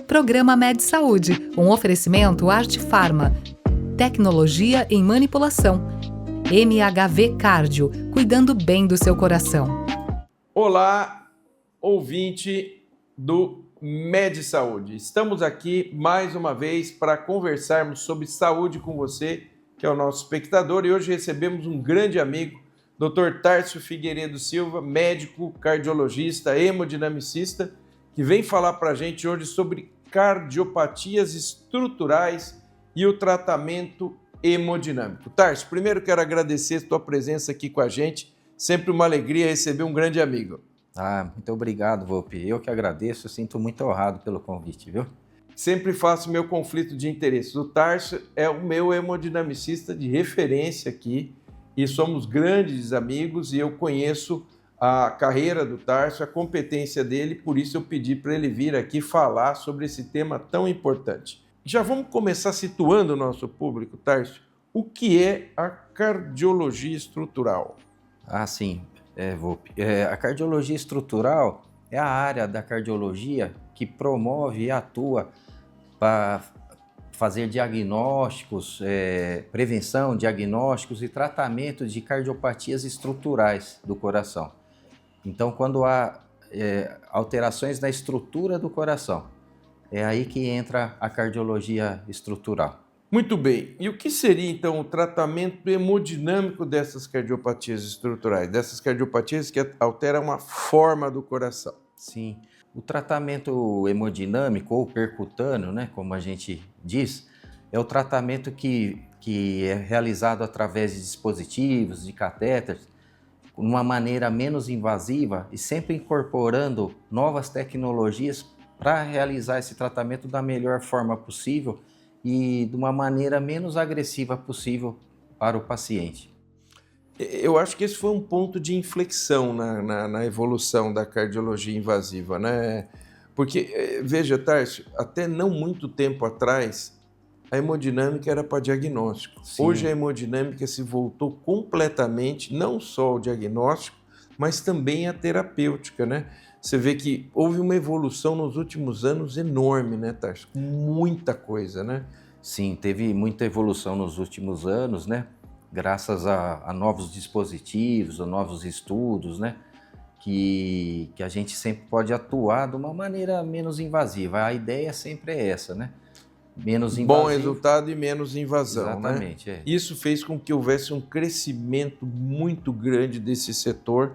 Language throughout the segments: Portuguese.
Programa Med Saúde, um oferecimento Arte Farma. Tecnologia em manipulação. MHV Cardio, cuidando bem do seu coração. Olá, ouvinte do Med Saúde. Estamos aqui mais uma vez para conversarmos sobre saúde com você, que é o nosso espectador, e hoje recebemos um grande amigo, Dr. Tárcio Figueiredo Silva, médico, cardiologista, hemodinamicista, que vem falar para a gente hoje sobre cardiopatias estruturais e o tratamento hemodinâmico. Tárcio, primeiro quero agradecer a tua presença aqui com a gente, sempre uma alegria receber um grande amigo. Muito obrigado, Volpi. Eu que agradeço, eu sinto muito honrado pelo convite, viu? Sempre faço meu conflito de interesses. O Tárcio é o meu hemodinamicista de referência aqui e somos grandes amigos e eu conheço a carreira do Tárcio, a competência dele, por isso eu pedi para ele vir aqui falar sobre esse tema tão importante. Já vamos começar situando o nosso público, Tárcio. O que é a cardiologia estrutural? Sim, Volpi. A cardiologia estrutural é a área da cardiologia que promove e atua para fazer diagnósticos, prevenção, diagnósticos e tratamento de cardiopatias estruturais do coração. Então, quando há alterações na estrutura do coração, é aí que entra a cardiologia estrutural. Muito bem. E o que seria, então, o tratamento hemodinâmico dessas cardiopatias estruturais, dessas cardiopatias que alteram a forma do coração? Sim. O tratamento hemodinâmico ou percutâneo, né, como a gente diz, é o tratamento que é realizado através de dispositivos, de catéteres, de uma maneira menos invasiva e sempre incorporando novas tecnologias para realizar esse tratamento da melhor forma possível e de uma maneira menos agressiva possível para o paciente. Eu acho que esse foi um ponto de inflexão na evolução da cardiologia invasiva, né? Porque, veja, Tárcio, até não muito tempo atrás, a hemodinâmica era para diagnóstico. Sim. Hoje a hemodinâmica se voltou completamente, não só ao diagnóstico, mas também à terapêutica, né? Você vê que houve uma evolução nos últimos anos enorme, né, Tárcio? Muita coisa, né? Sim, teve muita evolução nos últimos anos, né? Graças a novos dispositivos, a novos estudos, né? Que a gente sempre pode atuar de uma maneira menos invasiva. A ideia sempre é essa, né? Menos invasivo. Bom resultado e menos invasão, exatamente, né? Isso fez com que houvesse um crescimento muito grande desse setor,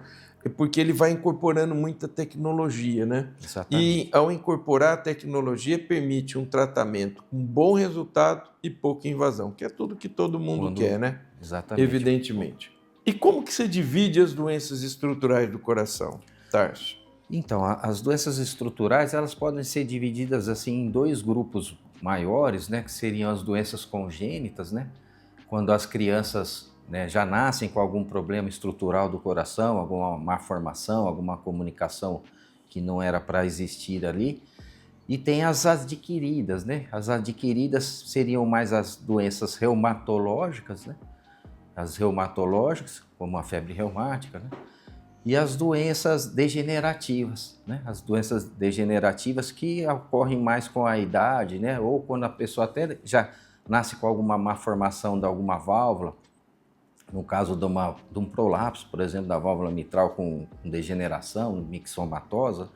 porque ele vai incorporando muita tecnologia, né? Exatamente. E ao incorporar a tecnologia, permite um tratamento com bom resultado e pouca invasão, que é tudo que todo mundo quer, né? Exatamente. Evidentemente. E como que você divide as doenças estruturais do coração, Tárcio? Então, as doenças estruturais, elas podem ser divididas assim em dois grupos maiores, né, que seriam as doenças congênitas, né, quando as crianças, né, já nascem com algum problema estrutural do coração, alguma malformação, alguma comunicação que não era para existir ali. E tem as adquiridas, né? As adquiridas seriam mais as doenças reumatológicas, né? As reumatológicas, como a febre reumática, né? E as doenças degenerativas, né? As doenças degenerativas que ocorrem mais com a idade, né? Ou quando a pessoa até já nasce com alguma malformação de alguma válvula, no caso de um prolapso, por exemplo, da válvula mitral com degeneração, mixomatosa,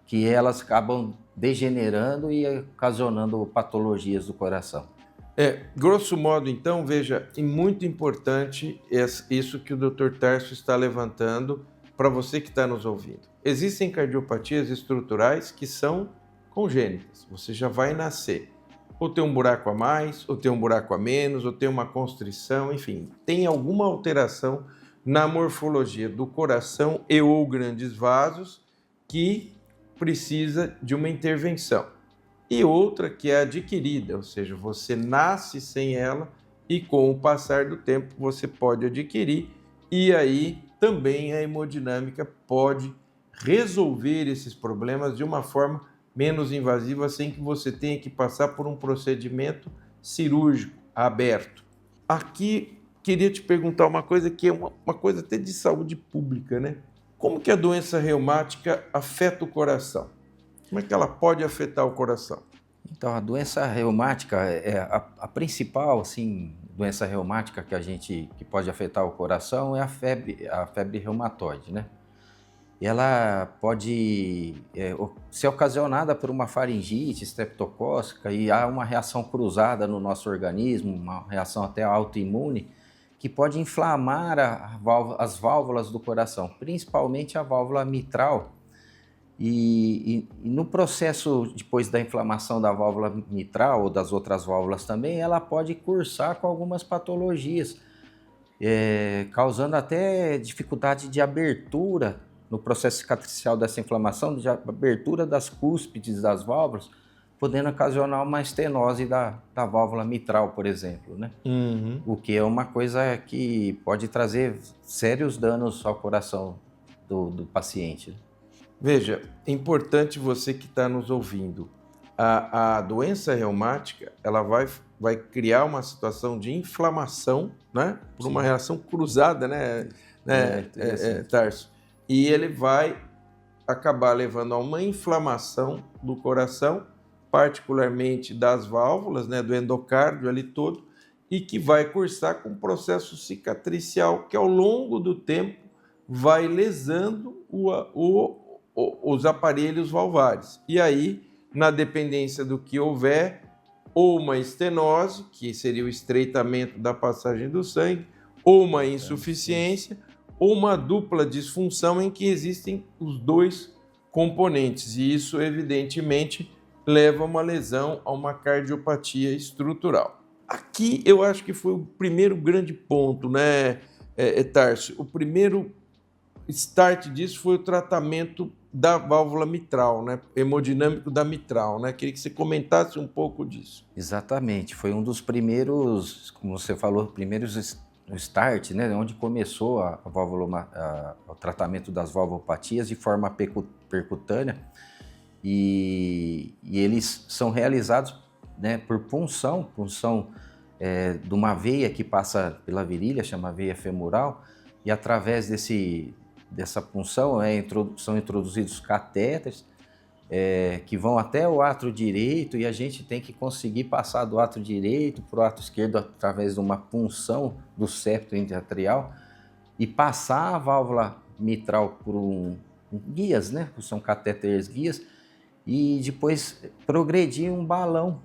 que elas acabam degenerando e ocasionando patologias do coração. Grosso modo, então, veja, é muito importante isso que o Dr. Tárcio está levantando para você que está nos ouvindo. Existem cardiopatias estruturais que são congênitas, você já vai nascer. Ou tem um buraco a mais, ou tem um buraco a menos, ou tem uma constrição, enfim, tem alguma alteração na morfologia do coração e ou grandes vasos que precisa de uma intervenção. E outra que é adquirida, ou seja, você nasce sem ela e com o passar do tempo você pode adquirir e aí também a hemodinâmica pode resolver esses problemas de uma forma menos invasiva sem que você tenha que passar por um procedimento cirúrgico aberto. Aqui queria te perguntar uma coisa que é uma coisa até de saúde pública, né? Como que a doença reumática afeta o coração? Como é que ela pode afetar o coração? Então, a doença reumática é a principal, assim, doença reumática que pode afetar o coração é a febre reumatoide, né? E ela pode ser ocasionada por uma faringite estreptocócica e há uma reação cruzada no nosso organismo, uma reação até autoimune, que pode inflamar as válvulas do coração, principalmente a válvula mitral. E no processo, depois da inflamação da válvula mitral ou das outras válvulas também, ela pode cursar com algumas patologias, causando até dificuldade de abertura no processo cicatricial dessa inflamação, de abertura das cúspides das válvulas, podendo ocasionar uma estenose da válvula mitral, por exemplo, né? Uhum. O que é uma coisa que pode trazer sérios danos ao coração do paciente. Veja, é importante você que está nos ouvindo. A doença reumática, ela vai criar uma situação de inflamação, né? Por uma reação cruzada, né, Tarso? E ele vai acabar levando a uma inflamação do coração, particularmente das válvulas, né, do endocárdio ali todo, e que vai cursar com um processo cicatricial que ao longo do tempo vai lesando os aparelhos valvares. E aí, na dependência do que houver, ou uma estenose, que seria o estreitamento da passagem do sangue, ou uma insuficiência, ou uma dupla disfunção em que existem os dois componentes. E isso, evidentemente, leva a uma lesão, a uma cardiopatia estrutural. Aqui eu acho que foi o primeiro grande ponto, né, Tarso? O primeiro start disso foi o tratamento da válvula mitral, né? Hemodinâmico da mitral, né? Queria que você comentasse um pouco disso. Exatamente, foi um dos primeiros, como você falou, primeiros start, né? Onde começou o tratamento das valvopatias de forma percutânea e eles são realizados, né, por punção de uma veia que passa pela virilha, chama veia femoral, e através dessa punção são introduzidos catéteres que vão até o átrio direito e a gente tem que conseguir passar do átrio direito para o átrio esquerdo através de uma punção do septo endoatrial e passar a válvula mitral por guias, né? São catéteres guias, e depois progredir um balão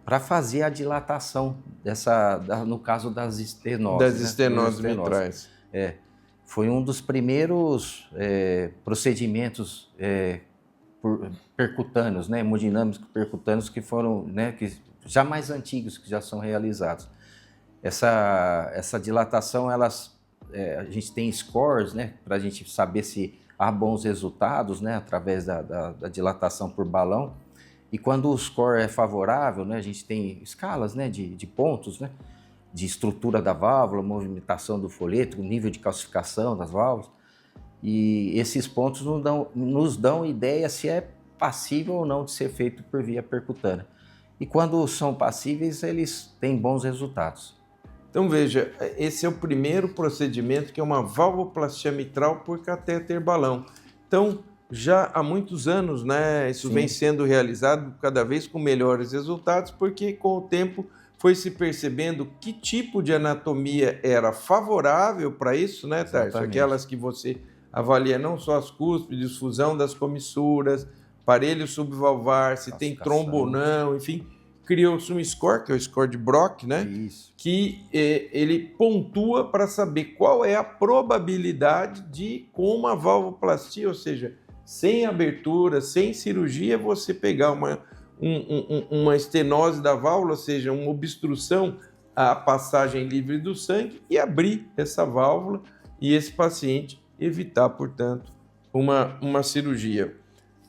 para fazer a dilatação no caso das estenoses. Das estenoses mitrais. Foi um dos primeiros procedimentos percutâneos, né, hemodinâmicos percutâneos que foram, né, que já mais antigos, que já são realizados. Essa dilatação, a gente tem scores, né, para a gente saber se há bons resultados, né, através da dilatação por balão. E quando o score é favorável, né, a gente tem escalas, né, de pontos, né, de estrutura da válvula, movimentação do folheto, nível de calcificação das válvulas. E esses pontos nos dão ideia se é passível ou não de ser feito por via percutânea. E quando são passíveis, eles têm bons resultados. Então veja, esse é o primeiro procedimento, que é uma valvoplastia mitral por catéter balão. Então, já há muitos anos, né, isso vem sendo realizado cada vez com melhores resultados, porque com o tempo foi se percebendo que tipo de anatomia era favorável para isso, né, Tarso? Aquelas que você avalia não só as cúspides, fusão das comissuras, aparelho subvalvar, se tem trombo ou não, enfim. Criou-se um score, que é o score de Brock, né? Isso. Que ele pontua para saber qual é a probabilidade de, com uma valvoplastia, ou seja, sem abertura, sem cirurgia, você pegar uma estenose da válvula, ou seja, uma obstrução à passagem livre do sangue, e abrir essa válvula e esse paciente evitar, portanto, uma cirurgia.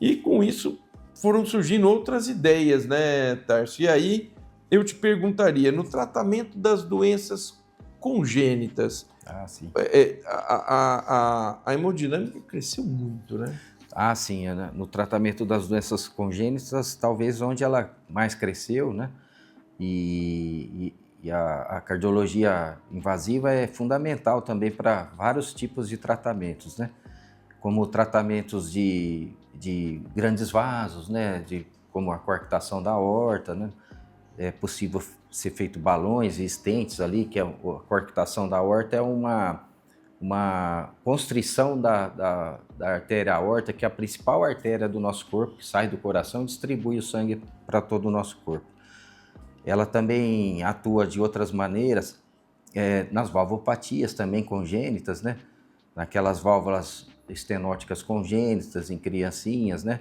E com isso foram surgindo outras ideias, né, Tarso? E aí eu te perguntaria, no tratamento das doenças congênitas, a hemodinâmica cresceu muito, né? Sim, no tratamento das doenças congênitas, talvez onde ela mais cresceu, né? E a cardiologia invasiva é fundamental também para vários tipos de tratamentos, né? Como tratamentos de grandes vasos, né? como a coarctação da aorta, né? É possível ser feito balões e stents ali, que a coarctação da aorta é uma constrição da artéria aorta, que é a principal artéria do nosso corpo, que sai do coração e distribui o sangue para todo o nosso corpo. Ela também atua de outras maneiras, nas valvopatias também congênitas, né? Naquelas válvulas estenóticas congênitas em criancinhas, né?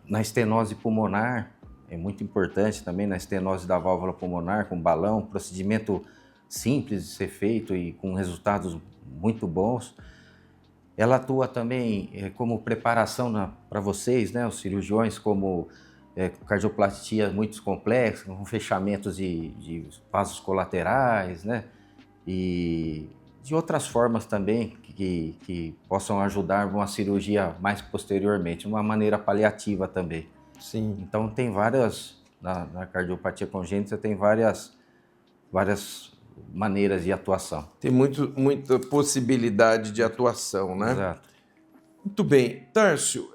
Na estenose pulmonar, é muito importante também na estenose da válvula pulmonar com balão, procedimento simples de ser feito e com resultados muito bons. Ela atua também como preparação para vocês, né, os cirurgiões, como cardioplastia muito complexa, com fechamentos de vasos colaterais, né, e de outras formas também que possam ajudar uma cirurgia mais posteriormente, uma maneira paliativa também. Sim. Então tem várias, na cardiopatia congênita tem várias maneiras de atuação. Tem muita possibilidade de atuação, né? Exato. Muito bem. Tárcio,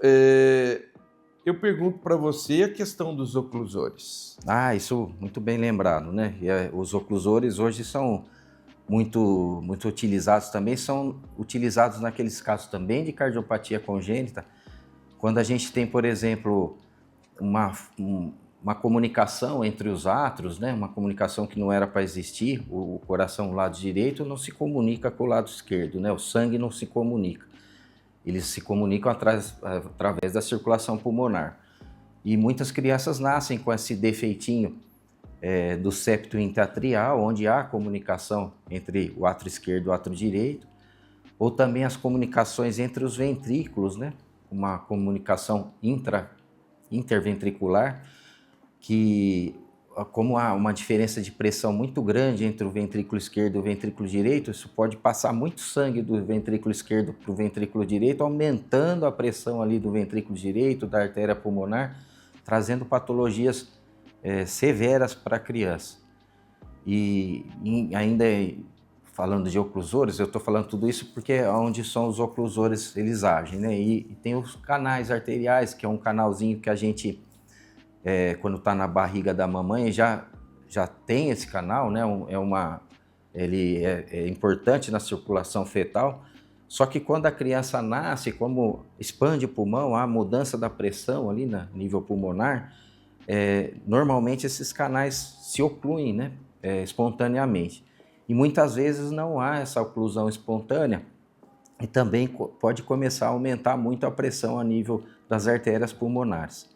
eu pergunto para você a questão dos oclusores. Isso muito bem lembrado, né? Os oclusores hoje são muito utilizados também, são utilizados naqueles casos também de cardiopatia congênita, quando a gente tem, por exemplo, uma comunicação entre os átrios, né? Uma comunicação que não era para existir, o coração do lado direito não se comunica com o lado esquerdo, né? O sangue não se comunica, eles se comunicam através da circulação pulmonar. E muitas crianças nascem com esse defeitinho do septo interatrial, onde há comunicação entre o átrio esquerdo e o átrio direito, ou também as comunicações entre os ventrículos, né? Uma comunicação interventricular, que como há uma diferença de pressão muito grande entre o ventrículo esquerdo e o ventrículo direito, isso pode passar muito sangue do ventrículo esquerdo para o ventrículo direito, aumentando a pressão ali do ventrículo direito, da artéria pulmonar, trazendo patologias severas para a criança. E ainda falando de oclusores, eu estou falando tudo isso porque é onde são os oclusores, eles agem, né? E tem os canais arteriais, que é um canalzinho que a gente, quando está na barriga da mamãe, já tem esse canal, né? Ele é importante na circulação fetal, só que quando a criança nasce, como expande o pulmão, há mudança da pressão ali no nível pulmonar, normalmente esses canais se ocluem, né? Espontaneamente. E muitas vezes não há essa oclusão espontânea e também pode começar a aumentar muito a pressão a nível das artérias pulmonares.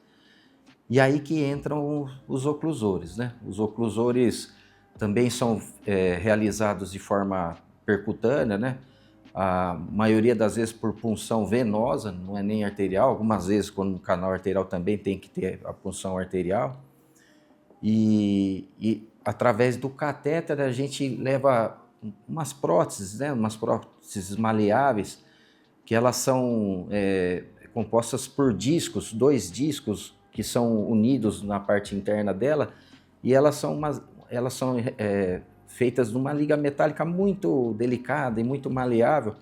E aí que entram os oclusores, né? Os oclusores também são realizados de forma percutânea, né? A maioria das vezes por punção venosa, não é nem arterial. Algumas vezes, quando no canal arterial também tem que ter a punção arterial. E através do catéter a gente leva umas próteses, né? Umas próteses maleáveis, que elas são compostas por discos, 2 discos que são unidos na parte interna dela, e elas são feitas de uma liga metálica muito delicada e muito maleável,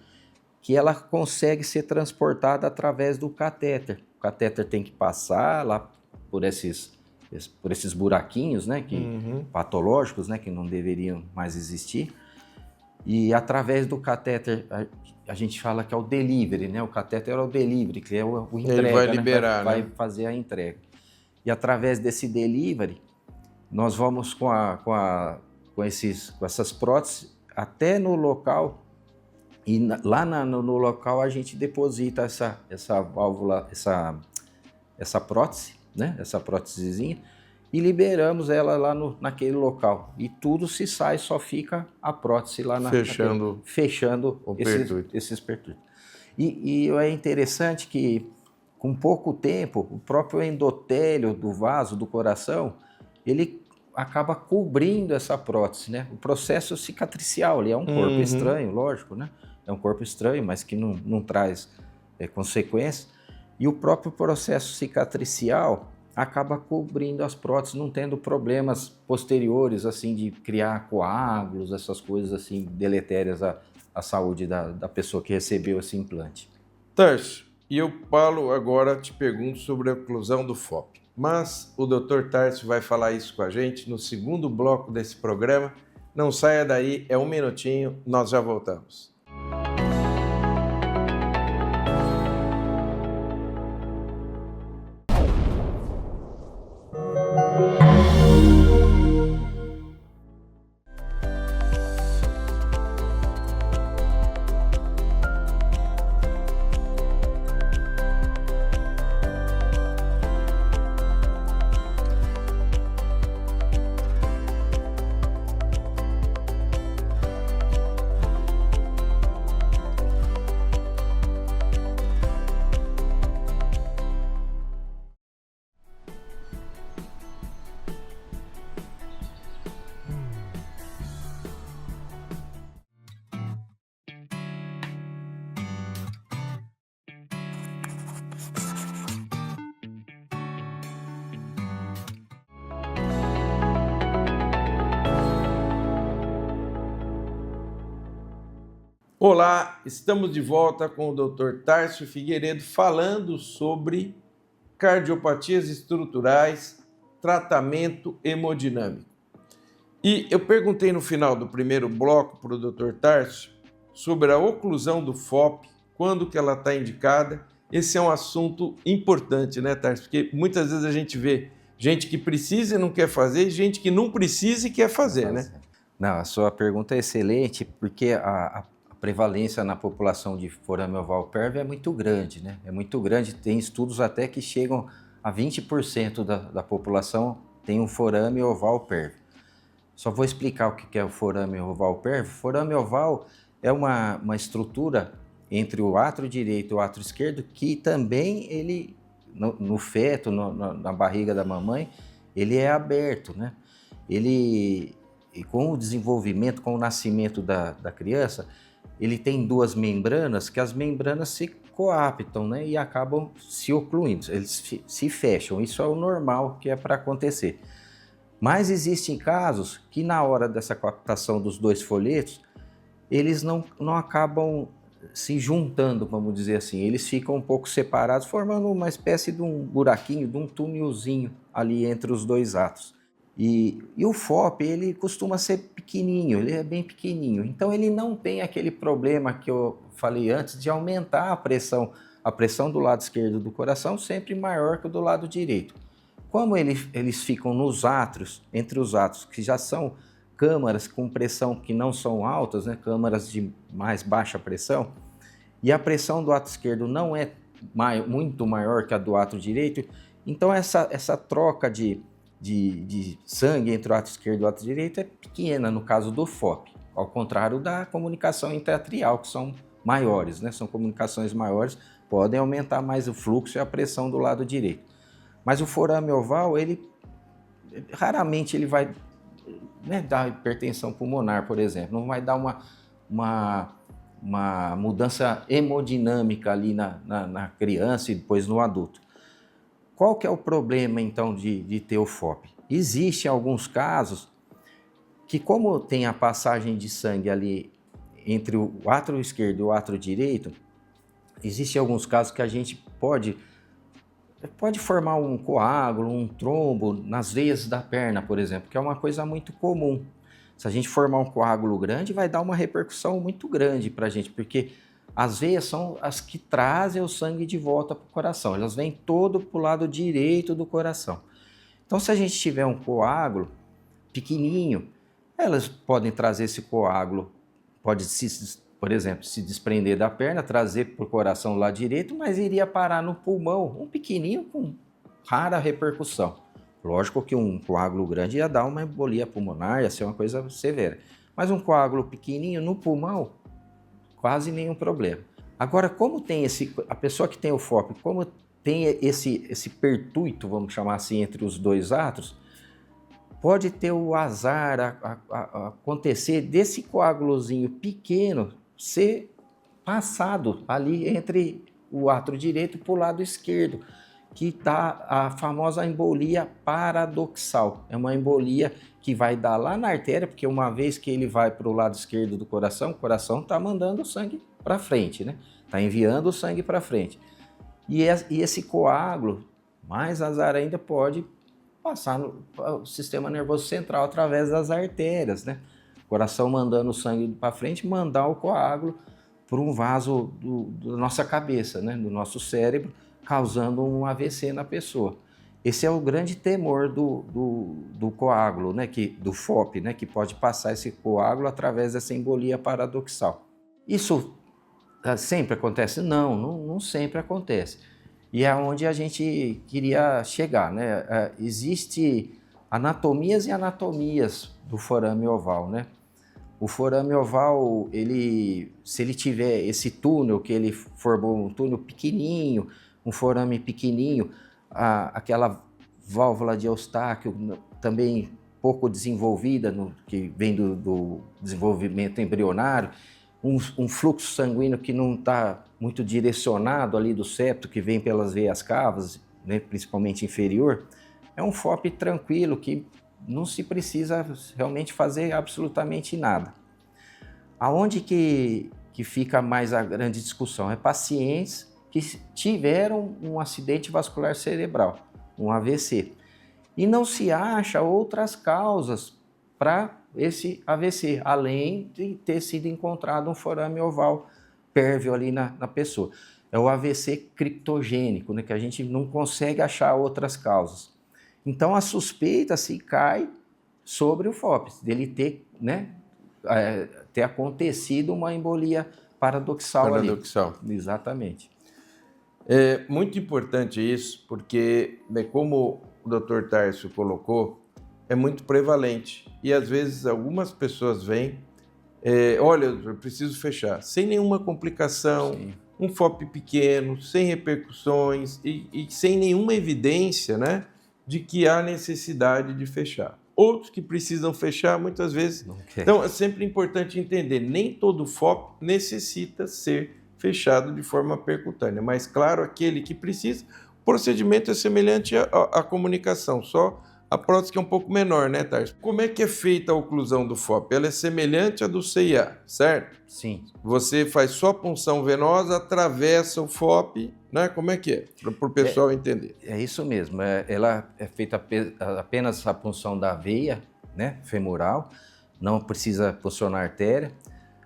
que ela consegue ser transportada através do catéter. O catéter tem que passar lá por esses buraquinhos, né, patológicos, né, que não deveriam mais existir, e através do catéter a gente fala que é o delivery, né? O catéter é o delivery, que é o entrega, ele vai né? liberar, vai né? fazer a entrega. E através desse delivery, nós vamos com essas próteses até no local, e lá no local a gente deposita essa válvula, essa prótese, né? Essa prótesezinha, e liberamos ela lá naquele local. E tudo se sai, só fica a prótese lá fechando esses pertúrbios. E é interessante que, com pouco tempo, o próprio endotélio do vaso do coração, ele acaba cobrindo essa prótese, né? O processo cicatricial, ele é um corpo estranho, lógico, né? É um corpo estranho, mas que não traz consequências. E o próprio processo cicatricial acaba cobrindo as próteses, não tendo problemas posteriores, assim, de criar coágulos, essas coisas assim deletérias à saúde da pessoa que recebeu esse implante. Tárcio, E eu, Paulo, agora te pergunto sobre a oclusão do FOP. Mas o Dr. Tárcio vai falar isso com a gente no segundo bloco desse programa. Não saia daí, é um minutinho, nós já voltamos. Olá, estamos de volta com o Dr. Tárcio Figueiredo falando sobre cardiopatias estruturais, tratamento hemodinâmico. E eu perguntei no final do primeiro bloco para o Dr. Tárcio sobre a oclusão do FOP, quando que ela está indicada. Esse é um assunto importante, né, Tárcio? Porque muitas vezes a gente vê gente que precisa e não quer fazer e gente que não precisa e quer fazer, né? Não, a sua pergunta é excelente, porque a prevalência na população de forame oval PERV é muito grande, né? É muito grande, tem estudos até que chegam a 20% da população tem um forame oval PERV. Só vou explicar o que é o forame oval PERV. Forame oval é uma estrutura entre o átrio direito e o átrio esquerdo que também ele, no feto, na barriga da mamãe, ele é aberto, né? E com o desenvolvimento, com o nascimento da criança, ele tem duas membranas, que as membranas se coaptam, né, e acabam se ocluindo, eles se fecham. Isso é o normal que é para acontecer. Mas existem casos que na hora dessa coaptação dos dois folhetos, eles não acabam se juntando, vamos dizer assim, eles ficam um pouco separados, formando uma espécie de um buraquinho, de um túnelzinho ali entre os dois átrios. E o FOP, ele costuma ser pequenininho, ele é bem pequenininho, então ele não tem aquele problema que eu falei antes de aumentar a pressão do lado esquerdo do coração sempre maior que o do lado direito. Como eles ficam nos átrios, entre os átrios, que já são câmaras com pressão que não são altas, né, câmaras de mais baixa pressão, e a pressão do átrio esquerdo não é muito maior que a do átrio direito, então essa troca de sangue entre o átrio esquerdo e o átrio direito é pequena no caso do FOP, ao contrário da comunicação intraatrial, que são maiores, né? São comunicações maiores, podem aumentar mais o fluxo e a pressão do lado direito. Mas o forame oval, ele raramente ele vai, né, dar hipertensão pulmonar, por exemplo, não vai dar uma mudança hemodinâmica ali na criança e depois no adulto. Qual que é o problema, então, de ter o FOP? Existem alguns casos que, como tem a passagem de sangue ali entre o átrio esquerdo e o átrio direito, existem alguns casos que a gente pode formar um coágulo, um trombo nas veias da perna, por exemplo, que é uma coisa muito comum. Se a gente formar um coágulo grande, vai dar uma repercussão muito grande para a gente, porque as veias são as que trazem o sangue de volta para o coração, elas vêm todo para o lado direito do coração. Então, se a gente tiver um coágulo pequenininho, elas podem trazer esse coágulo, pode, por exemplo, se desprender da perna, trazer para o coração do lado direito, mas iria parar no pulmão, um pequenininho com rara repercussão. Lógico que um coágulo grande ia dar uma embolia pulmonar, ia ser uma coisa severa, mas um coágulo pequenininho no pulmão, quase nenhum problema. Agora, como tem a pessoa que tem o FOP, como tem esse pertuito, vamos chamar assim, entre os dois átrios, pode ter o azar acontecer desse coágulozinho pequeno ser passado ali entre o átrio direito para o lado esquerdo, que está a famosa embolia paradoxal. É uma embolia que vai dar lá na artéria, porque uma vez que ele vai para o lado esquerdo do coração, o coração está mandando o sangue para frente, né? Está enviando o sangue para frente. E esse coágulo, mais azar ainda, pode passar no sistema nervoso central através das artérias, né? O coração mandando o sangue para frente, mandar o coágulo por um vaso da nossa cabeça, né? Do nosso cérebro, causando um AVC na pessoa. Esse é o grande temor do coágulo, né? Do FOP, né? Que pode passar esse coágulo através dessa embolia paradoxal. Isso sempre acontece? Não sempre acontece. E é onde a gente queria chegar, né? Existe anatomias e anatomias do forame oval, né? O forame oval, se ele tiver esse túnel, que ele formou um túnel pequenininho, um forame pequenininho, aquela válvula de Eustáquio também pouco desenvolvida, que vem do desenvolvimento embrionário, um fluxo sanguíneo que não está muito direcionado ali do septo, que vem pelas veias cavas, né, principalmente inferior, é um FOP tranquilo, que não se precisa realmente fazer absolutamente nada. Aonde que fica mais a grande discussão? É pacientes que tiveram um acidente vascular cerebral, um AVC, e não se acha outras causas para esse AVC, além de ter sido encontrado um forame oval pérvio ali na pessoa. É o AVC criptogênico, né, que a gente não consegue achar outras causas. Então a suspeita se cai sobre o FOP, dele ter, né, ter acontecido uma embolia paradoxal ali. Exatamente. É muito importante isso, porque, como o Dr. Tárcio colocou, é muito prevalente. E às vezes algumas pessoas vêm, olha, eu preciso fechar, sem nenhuma complicação, sim, um FOP pequeno, sem repercussões e sem nenhuma evidência, né, de que há necessidade de fechar. Outros que precisam fechar, muitas vezes. Então, é sempre importante entender, nem todo FOP necessita ser fechado de forma percutânea, mas, claro, aquele que precisa, o procedimento é semelhante à comunicação, só a prótese que é um pouco menor, né, Tárcio? Como é que é feita a oclusão do FOP? Ela é semelhante à do CIA, certo? Sim. Você faz só punção venosa, atravessa o FOP, né? Como é que é? Para o pessoal entender. É isso mesmo. Ela é feita apenas a punção da veia, né, femoral, não precisa puncionar a artéria.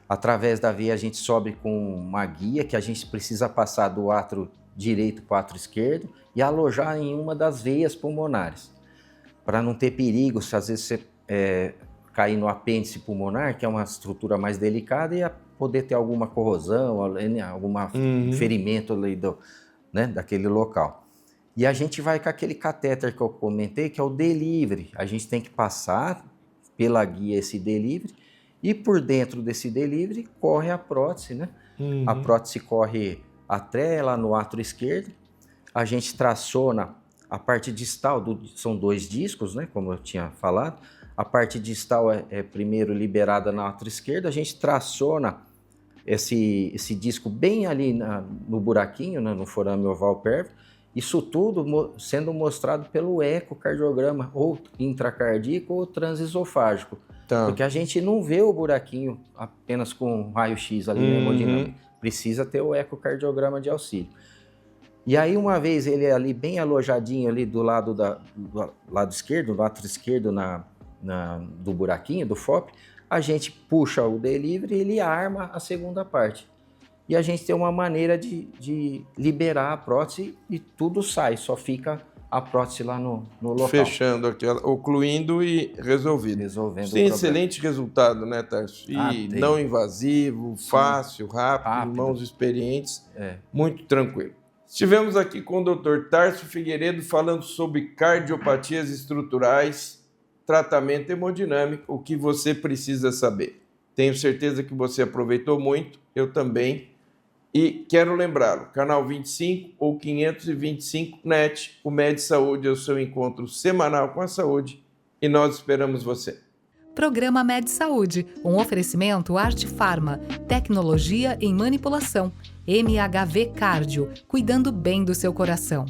Através da veia a gente sobe com uma guia que a gente precisa passar do átrio direito para o átrio esquerdo e alojar em uma das veias pulmonares, para não ter perigo, se às vezes você cair no apêndice pulmonar, que é uma estrutura mais delicada, e poder ter alguma corrosão, algum ferimento ali né, daquele local. E a gente vai com aquele catéter que eu comentei, que é o delivery. A gente tem que passar pela guia esse delivery, e por dentro desse delivery corre a prótese, né? A prótese corre até lá no átrio esquerdo, a gente traciona a parte distal, são 2 discos, né, como eu tinha falado. A parte distal é primeiro liberada na átrio esquerdo, a gente traciona esse disco bem ali no buraquinho, né, no forame oval pérvio. Isso tudo sendo mostrado pelo ecocardiograma, ou intracardíaco ou transesofágico. Tá. Porque a gente não vê o buraquinho apenas com raio-x ali na hemodinâmica. Precisa ter o ecocardiograma de auxílio. E aí, uma vez ele é ali bem alojadinho ali do lado lado esquerdo, no átrio esquerdo do buraquinho, do FOP, a gente puxa o delivery e ele arma a segunda parte. E a gente tem uma maneira de liberar a prótese e tudo sai, só fica a prótese lá no local. Fechando aquela, ocluindo e resolvendo o problema. Excelente resultado, né, Tárcio? E não invasivo, fácil, rápido, mãos experientes, muito tranquilo. Estivemos aqui com o Dr. Tárcio Figueiredo falando sobre cardiopatias estruturais, tratamento hemodinâmico, o que você precisa saber. Tenho certeza que você aproveitou muito, eu também. E quero lembrá-lo, canal 25 ou 525 NET, o Med Saúde é o seu encontro semanal com a saúde e nós esperamos você. Programa Med Saúde, um oferecimento Arte Pharma, tecnologia em manipulação, MHV Cardio, cuidando bem do seu coração.